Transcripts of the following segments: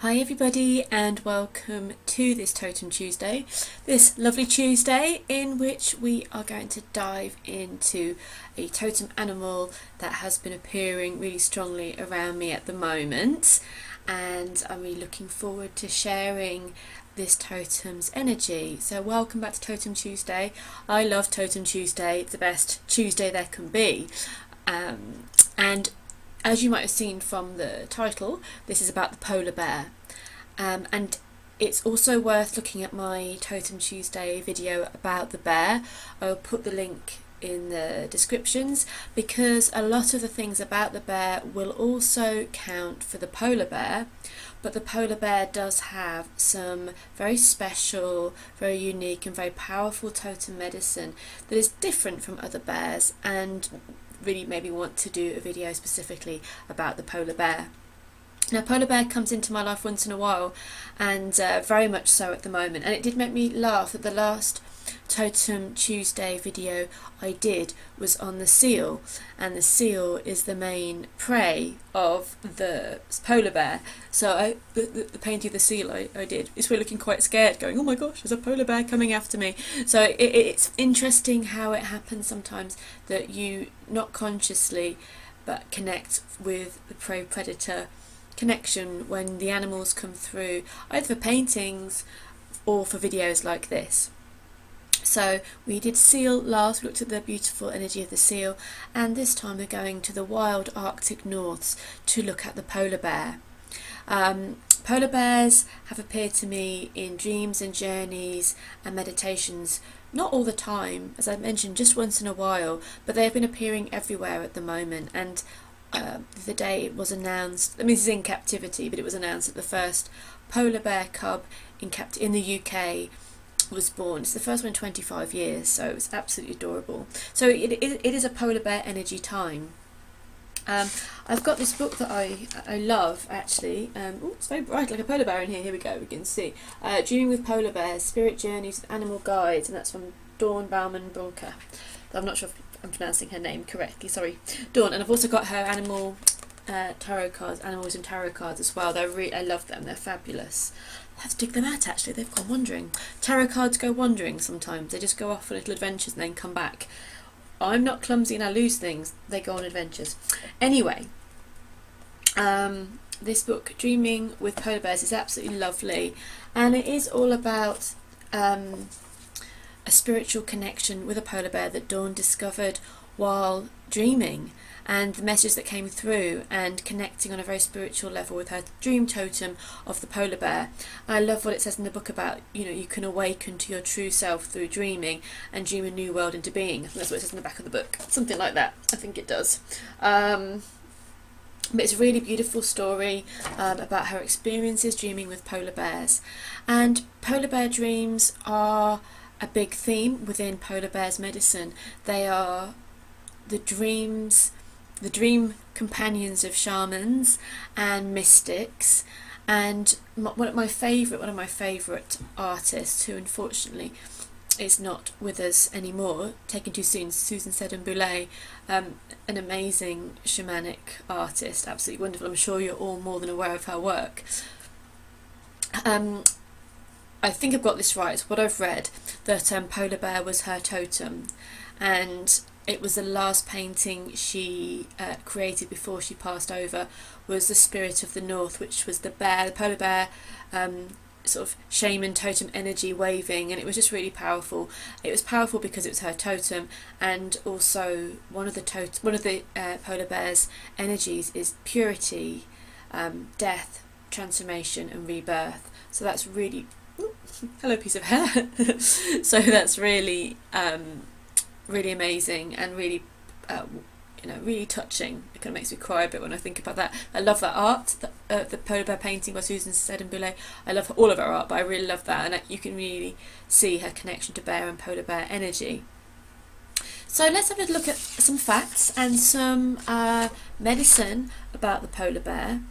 Hi everybody and welcome to this Totem Tuesday, this lovely Tuesday in which we are going to dive into a totem animal that has been appearing really strongly around me at the moment, and I'm really looking forward to sharing this totem's energy. So welcome back to Totem Tuesday. I love Totem Tuesday, it's the best Tuesday there can be, and as you might have seen from the title, this is about the polar bear, and it's also worth looking at my Totem Tuesday video about the bear. I'll put the link in the descriptions because a lot of the things about the bear will also count for the polar bear, but the polar bear does have some very special, very unique and very powerful totem medicine that is different from other bears, and really maybe want to do a video specifically about the polar bear. Now, polar bear comes into my life once in a while, and very much so at the moment, and it did make me laugh that the last Totem Tuesday video I did was on the seal, and the seal is the main prey of the polar bear. So the painting of the seal I did is we're looking quite scared, going, oh my gosh, there's a polar bear coming after me. So it's interesting how it happens sometimes that you not consciously but connect with the prey predator connection when the animals come through, either for paintings or for videos like this. So we did seal last, we looked at the beautiful energy of the seal, and this time we're going to the wild Arctic Norths to look at the polar bear. Polar bears have appeared to me in dreams and journeys and meditations, not all the time, as I mentioned, just once in a while, but they have been appearing everywhere at the moment. And the day it was announced, I mean, this is in captivity, but it was announced that the first polar bear cub in the UK was born. It's the first one in 25 years, so it was absolutely adorable. So it is a polar bear energy time. I've got this book that I love, actually. It's very bright, like a polar bear in here. Here we go, we can see. Dreaming with Polar Bears, Spirit Journeys with Animal Guides, and that's from Dawn Bauman-Bulka. I'm not sure if I'm pronouncing her name correctly, sorry, Dawn. And I've also got her animal tarot cards, animals and tarot cards as well. I love them, they're fabulous. I have to dig them out, actually, they've gone wandering. Tarot cards go wandering sometimes, they just go off on little adventures and then come back. I'm not clumsy and I lose things, they go on adventures. Anyway, this book, Dreaming with Polar Bears, is absolutely lovely, and it is all about a spiritual connection with a polar bear that Dawn discovered while dreaming, and the message that came through, and connecting on a very spiritual level with her dream totem of the polar bear. I love what it says in the book about, you can awaken to your true self through dreaming and dream a new world into being. I think that's what it says in the back of the book, something like that, I think it does. But it's a really beautiful story about her experiences dreaming with polar bears, and polar bear dreams are a big theme within polar bears medicine. They are the dream companions of shamans and mystics, and one of my favourite artists, who unfortunately is not with us anymore, taken too soon, Susan Seddon-Boulay, an amazing shamanic artist, absolutely wonderful. I'm sure you're all more than aware of her work. I think I've got this right, what I've read, that polar bear was her totem, and it was the last painting she created before she passed over, was the Spirit of the North, which was the polar bear, sort of shaman totem energy waving, and it was just really powerful. It was powerful because it was her totem, and also one of the polar bear's energies is purity, death, transformation and rebirth. So that's really hello piece of hair. So that's really really amazing and really really touching. It kind of makes me cry a bit when I think about that. I love that art, the polar bear painting by Susan Seddon-Boulay. I love all of her art, but I really love that, and you can really see her connection to bear and polar bear energy. So let's have a look at some facts and some medicine about the polar bear.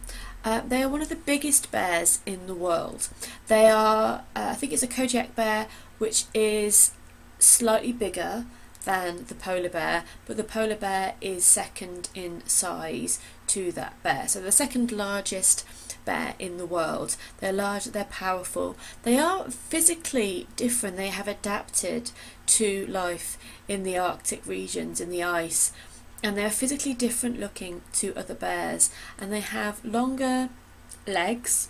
They are one of the biggest bears in the world. They are, I think it's a Kodiak bear, which is slightly bigger than the polar bear, but the polar bear is second in size to that bear. So the second largest bear in the world. They're large, they're powerful. They are physically different. They have adapted to life in the Arctic regions, in the ice, and they're physically different looking to other bears, and they have longer legs,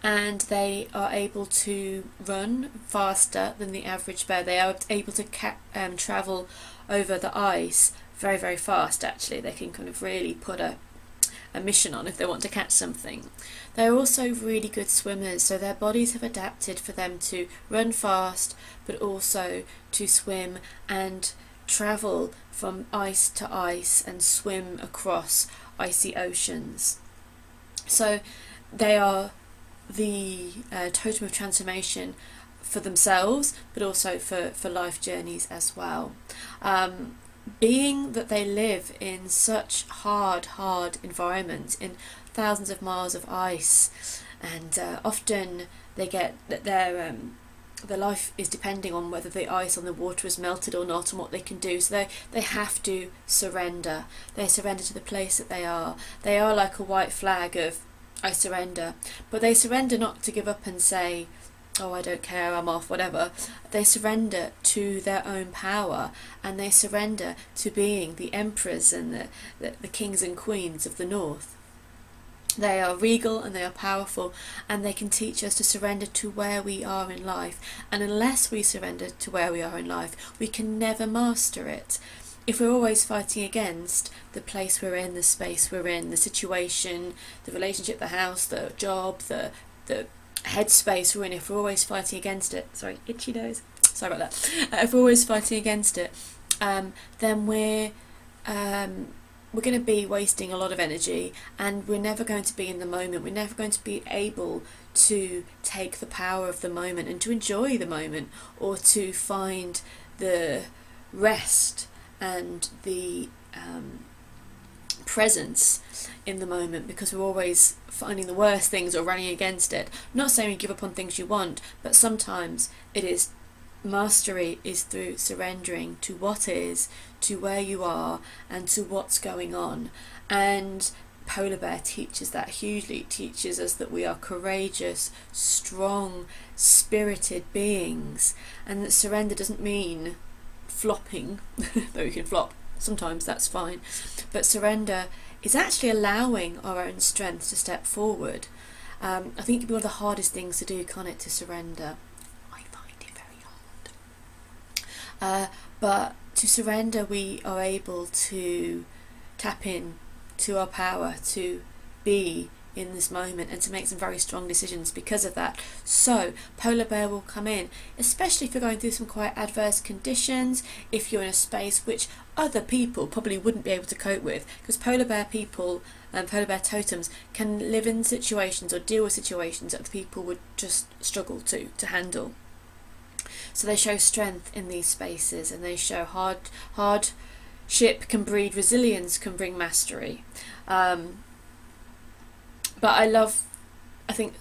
and they are able to run faster than the average bear. They are able to travel over the ice very, very fast. Actually, they can kind of really put a mission on if they want to catch something. They're also really good swimmers, so their bodies have adapted for them to run fast, but also to swim and travel from ice to ice and swim across icy oceans. So they are the totem of transformation for themselves, but also for life journeys as well. Being that they live in such hard environments, in thousands of miles of ice, and often they get that their life is depending on whether the ice on the water is melted or not, and what they can do. So they have to surrender. They surrender to the place that they are. They are like a white flag of, I surrender. But they surrender not to give up and say, oh, I don't care, I'm off, whatever. They surrender to their own power, and they surrender to being the emperors and the kings and queens of the north. They are regal and they are powerful, and they can teach us to surrender to where we are in life. And unless we surrender to where we are in life, we can never master it. If we're always fighting against the place we're in, the space we're in, the situation, the relationship, the house, the job, the headspace we're in, if we're always fighting against it, sorry, itchy nose, sorry about that, if we're always fighting against it, then we're going to be wasting a lot of energy, and we're never going to be in the moment. We're never going to be able to take the power of the moment and to enjoy the moment, or to find the rest and the presence in the moment, because we're always finding the worst things or running against it. I'm not saying you give up on things you want, but sometimes it is mastery is through surrendering to what is, to where you are, and to what's going on. And Polar Bear teaches that hugely. It teaches us that we are courageous, strong, spirited beings, and that surrender doesn't mean flopping, though you can flop sometimes, that's fine, but surrender is actually allowing our own strength to step forward. I think it can be one of the hardest things to do, can't it, to surrender? I find it very hard. But to surrender, we are able to tap in to our power, to be in this moment, and to make some very strong decisions because of that. So Polar Bear will come in, especially if you're going through some quite adverse conditions, if you're in a space which other people probably wouldn't be able to cope with, because Polar Bear people and Polar Bear totems can live in situations or deal with situations that other people would just struggle to handle. So they show strength in these spaces, and they show hardship can breed resilience, can bring mastery. But I think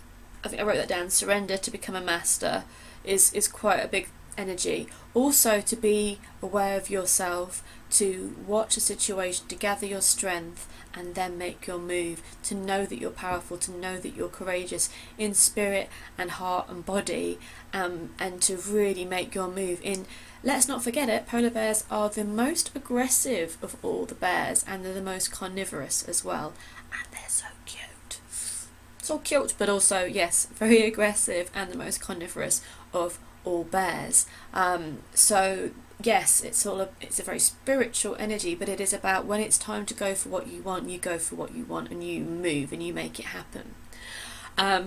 I wrote that down, surrender to become a master is quite a big energy. Also to be aware of yourself, to watch a situation, to gather your strength, and then make your move, to know that you're powerful, to know that you're courageous in spirit and heart and body, and to really make your move in. Let's not forget it, polar bears are the most aggressive of all the bears, and they're the most carnivorous as well, and they're so cute. So cute, but also, yes, very aggressive and the most carnivorous of all bears. So yes, it's a very spiritual energy, but it is about when it's time to go for what you want, you go for what you want, and you move and you make it happen. A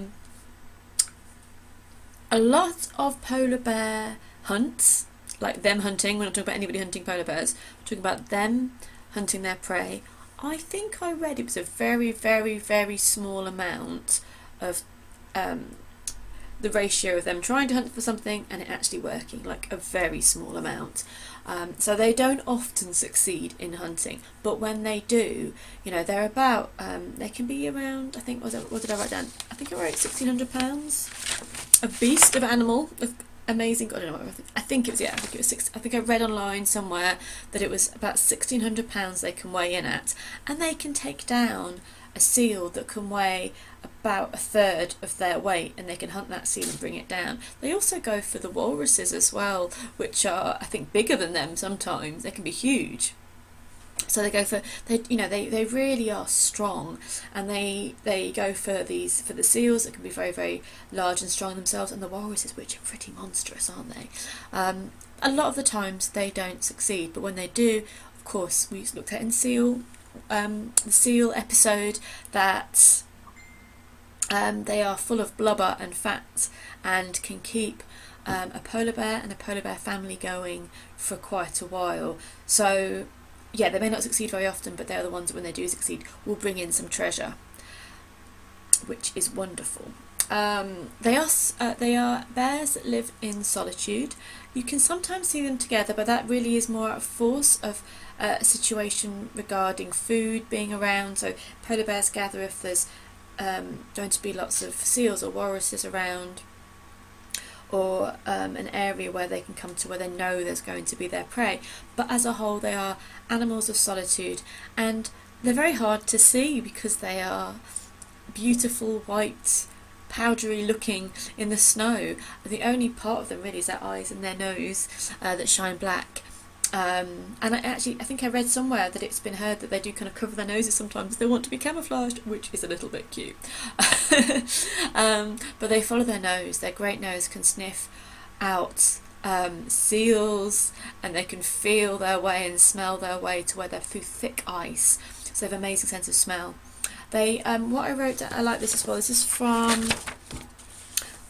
lot of polar bear hunts, like them hunting, we're not talking about anybody hunting polar bears, we're talking about them hunting their prey. I think I read it was a very, very, very small amount of the ratio of them trying to hunt for something and it actually working, like a very small amount. So they don't often succeed in hunting, but when they do, you know, they're about, they can be around, I think, what did I write down? I think I wrote £1,600. A beast of animal, of amazing, I don't know, I think it was, yeah, I think it was I think I read online somewhere that it was about £1,600 they can weigh in at, and they can take down a a seal that can weigh about 1/3 of their weight, and they can hunt that seal and bring it down. They also go for the walruses as well, which are, I think, bigger than them sometimes. They can be huge. So they go for, they really are strong, and they go for the seals that can be very, very large and strong themselves, and the walruses, which are pretty monstrous, aren't they? A lot of the times they don't succeed, but when they do, of course, we looked at in the seal episode, that they are full of blubber and fat and can keep a polar bear and a polar bear family going for quite a while. So yeah, they may not succeed very often, but they're the ones that when they do succeed will bring in some treasure, which is wonderful. They are bears that live in solitude. You can sometimes see them together, but that really is more a force of a situation regarding food being around. So polar bears gather if there's going to be lots of seals or walruses around, or an area where they can come to where they know there's going to be their prey. But as a whole, they are animals of solitude, and they're very hard to see because they are beautiful, white, powdery looking in the snow. The only part of them really is their eyes and their nose that shine black. And I think I read somewhere that it's been heard that they do kind of cover their noses sometimes. They want to be camouflaged, which is a little bit cute. But they follow their nose. Their great nose can sniff out seals, and they can feel their way and smell their way to where they're through thick ice. So they have an amazing sense of smell. They what I wrote, I like this as well. This is from,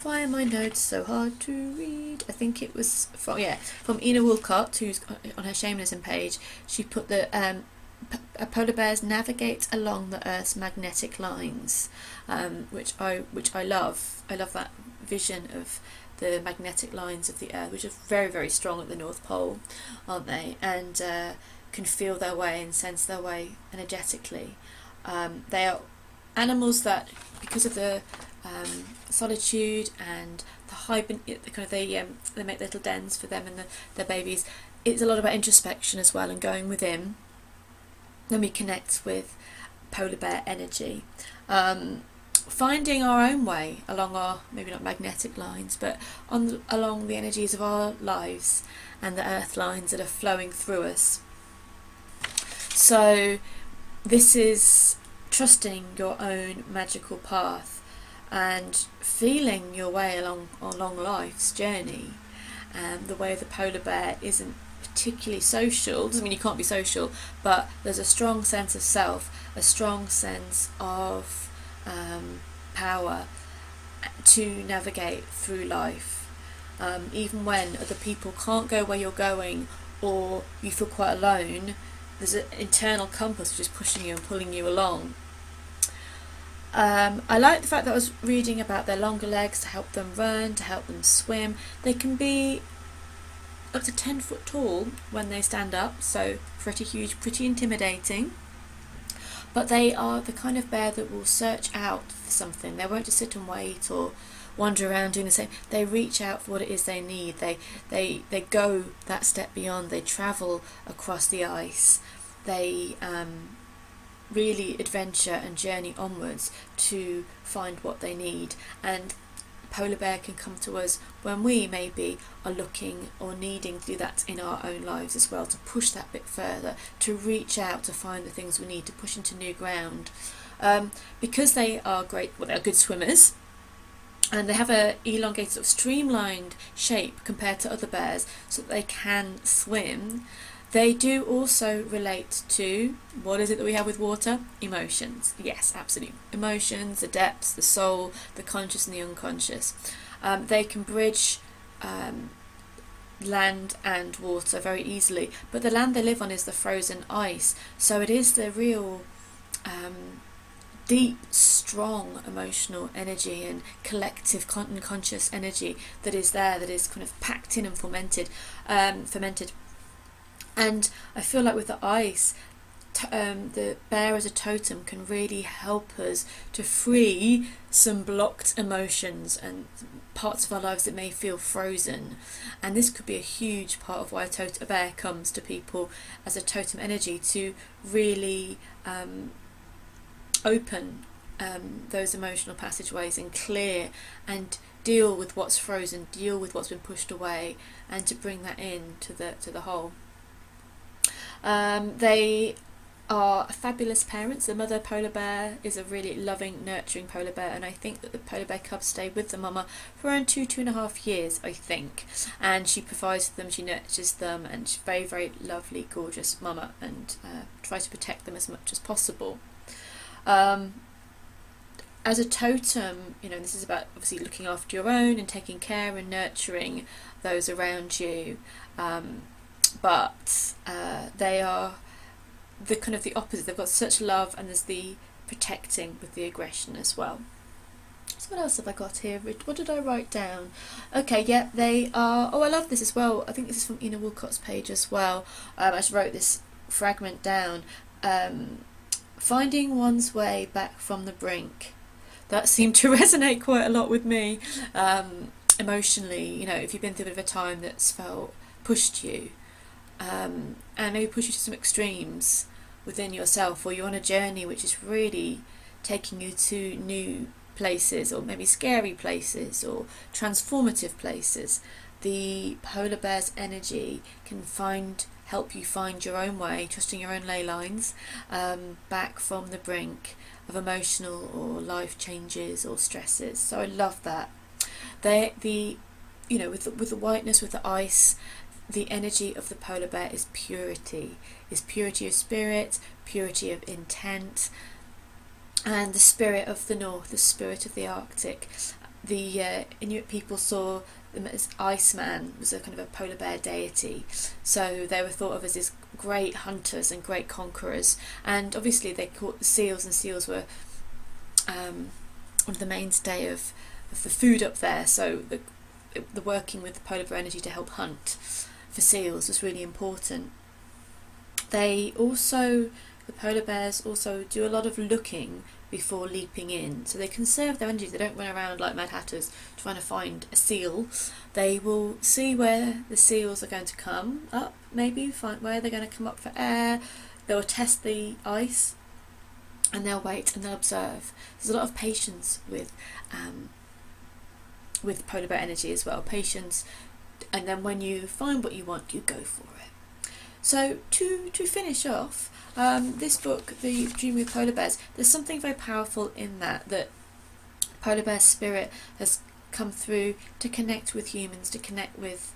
why are my notes so hard to read? I think it was from Ina Woolcott, who's on her shamanism page. She put the polar bears navigate along the Earth's magnetic lines, which I love. I love that vision of the magnetic lines of the Earth, which are very, very strong at the North Pole, aren't they? And can feel their way and sense their way energetically. They are animals that, because of the solitude and they make little dens for them and their babies. It's a lot about introspection as well, and going within. Then we connect with polar bear energy, finding our own way along our, maybe not magnetic lines, but along the energies of our lives and the earth lines that are flowing through us. So this is trusting your own magical path and feeling your way along life's journey. The way of the polar bear isn't particularly social. Doesn't mean you can't be social, but there's a strong sense of self, a strong sense of power to navigate through life. Even when other people can't go where you're going, or you feel quite alone, there's an internal compass which is pushing you and pulling you along. I like the fact that I was reading about their longer legs to help them run, to help them swim. They can be up to 10 foot tall when they stand up, so pretty huge, pretty intimidating. But they are the kind of bear that will search out for something. They won't just sit and wait or wander around doing the same. They reach out for what it is they need. They go that step beyond. They travel across the ice. They really adventure and journey onwards to find what they need. And polar bear can come to us when we maybe are looking or needing to do that in our own lives as well, to push that bit further, to reach out to find the things we need, to push into new ground. Because they are they're good swimmers, and they have a elongated sort of streamlined shape compared to other bears, so that they can swim. They do also relate to, what is it that we have with water? Emotions. Yes, absolutely. Emotions, the depths, the soul, the conscious and the unconscious. They can bridge land and water very easily, but the land they live on is the frozen ice, so it is the real deep, strong emotional energy and collective unconscious energy that is there, that is kind of packed in and fermented. And I feel like with the ice, the bear as a totem can really help us to free some blocked emotions and parts of our lives that may feel frozen. And this could be a huge part of why a bear comes to people as a totem energy, to really open those emotional passageways and clear and deal with what's frozen, deal with what's been pushed away, and to bring that in to the whole. They are fabulous parents. The mother polar bear is a really loving, nurturing polar bear, and I think that the polar bear cubs stay with the mama for around 2.5 years, I think. And she provides for them, she nurtures them, and she's very, very lovely, gorgeous mama, and tries to protect them as much as possible. As a totem, this is about obviously looking after your own and taking care and nurturing those around you. But they are the kind of the opposite. They've got such love, and there's the protecting with the aggression as well. So what else have I got here? What did I write down? Okay, yeah, they are. Oh, I love this as well. I think this is from Ina Woolcott's page as well. I just wrote this fragment down. Finding one's way back from the brink. That seemed to resonate quite a lot with me emotionally. If you've been through a bit of a time that's pushed you, and maybe push you to some extremes within yourself, or you're on a journey which is really taking you to new places, or maybe scary places, or transformative places, the polar bear's energy can help you find your own way, trusting your own ley lines, back from the brink of emotional or life changes or stresses. So I love that. With the whiteness, with the ice, the energy of the polar bear is purity of spirit, purity of intent, and the spirit of the north, the spirit of the Arctic. The Inuit people saw them as Iceman was a kind of a polar bear deity, so they were thought of as these great hunters and great conquerors. And obviously they caught the seals, and seals were one of the mainstay of the food up there, so the working with the polar bear energy to help hunt for seals was really important. The polar bears also do a lot of looking before leaping in, so they conserve their energy. They don't run around like Mad Hatters trying to find a seal. They will see where the seals are going to come up, maybe find where they're going to come up for air. They'll test the ice, and they'll wait and they'll observe. There's a lot of patience with polar bear energy as well. Patience, and then when you find what you want, you go for it. So to finish off, this book, The Dream with Polar Bears, there's something very powerful in that polar bear spirit has come through to connect with humans, to connect with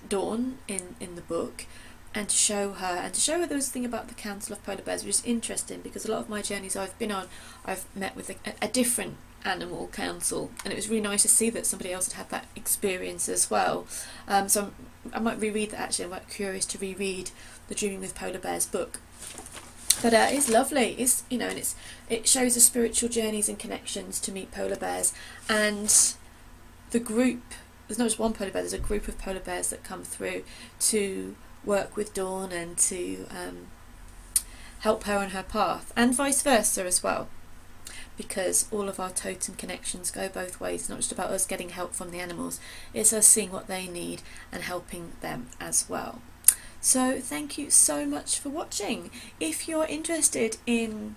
Dawn in the book, and to show her there was a thing about the Council of Polar Bears, which is interesting because a lot of my journeys I've been on, I've met with a different animal council, and it was really nice to see that somebody else had that experience as well. So I might reread that. Actually, I'm quite curious to reread the Dreaming with Polar Bears book. But it's lovely. And it shows the spiritual journeys and connections to meet polar bears, and the group. There's not just one polar bear. There's a group of polar bears that come through to work with Dawn and to help her on her path, and vice versa as well. Because all of our totem connections go both ways. It's not just about us getting help from the animals, it's us seeing what they need and helping them as well. So thank you so much for watching. If you're interested in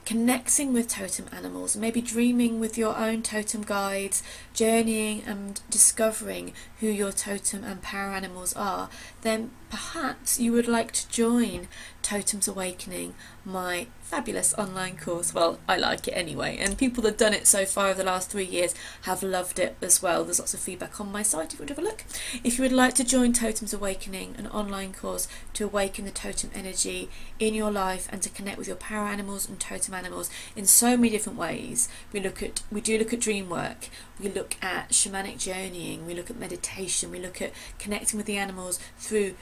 connecting with totem animals, maybe dreaming with your own totem guides, journeying and discovering who your totem and power animals are, then perhaps you would like to join Totems Awakening, my fabulous online course. Well, I like it anyway, and people that have done it so far over the last 3 years have loved it as well. There's lots of feedback on my site if you want to have a look. If you would like to join Totems Awakening, an online course to awaken the totem energy in your life and to connect with your power animals and totem animals in so many different ways. We do look at dream work, we look at shamanic journeying, we look at meditation, we look at connecting with the animals through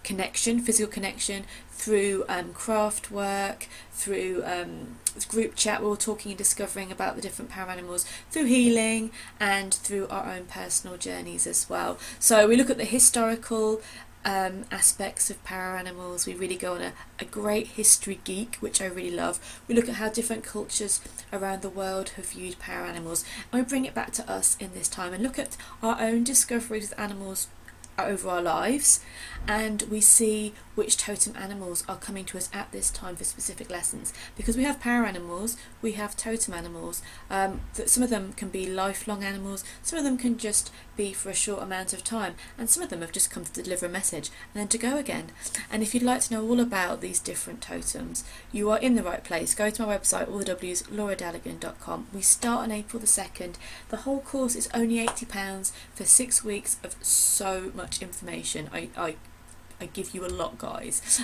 physical connection, through craft work, through group chat. We're all talking and discovering about the different power animals, through healing, and through our own personal journeys as well. So we look at the historical aspects of power animals. We really go on a great history geek, which I really love. We look at how different cultures around the world have viewed power animals, and we bring it back to us in this time and look at our own discoveries with animals over our lives, and we see which totem animals are coming to us at this time for specific lessons. Because we have power animals, we have totem animals. Some of them can be lifelong animals, some of them can just be for a short amount of time, and some of them have just come to deliver a message and then to go again. And if you'd like to know all about these different totems, you are in the right place. Go to my website, all the W's, LauraRedWitch.com. We start on April the 2nd. The whole course is only £80 for 6 weeks of so much information. I give you a lot, guys.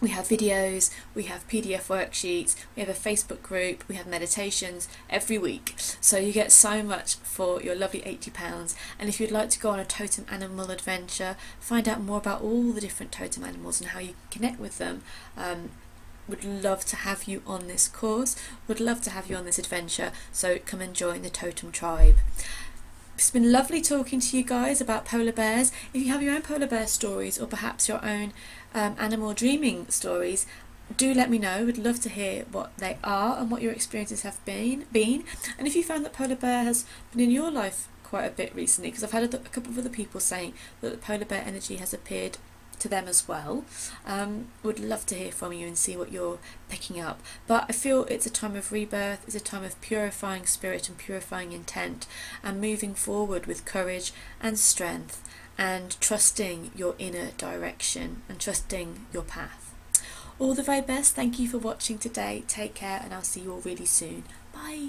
We have videos, we have PDF worksheets, we have a Facebook group, we have meditations every week. So you get so much for your lovely £80. And if you'd like to go on a totem animal adventure, find out more about all the different totem animals and how you connect with them, would love to have you on this course, would love to have you on this adventure. So come and join the Totem tribe. It's been lovely talking to you guys about polar bears. If you have your own polar bear stories, or perhaps your own animal dreaming stories, do let me know. We'd love to hear what they are and what your experiences have been. And if you found that polar bear has been in your life quite a bit recently, because I've had a couple of other people saying that the polar bear energy has appeared to them as well, would love to hear from you and see what you're picking up. But I feel it's a time of rebirth, it's a time of purifying spirit and purifying intent, and moving forward with courage and strength, and trusting your inner direction and trusting your path. All the very best. Thank you for watching today. Take care, and I'll see you all really soon. Bye.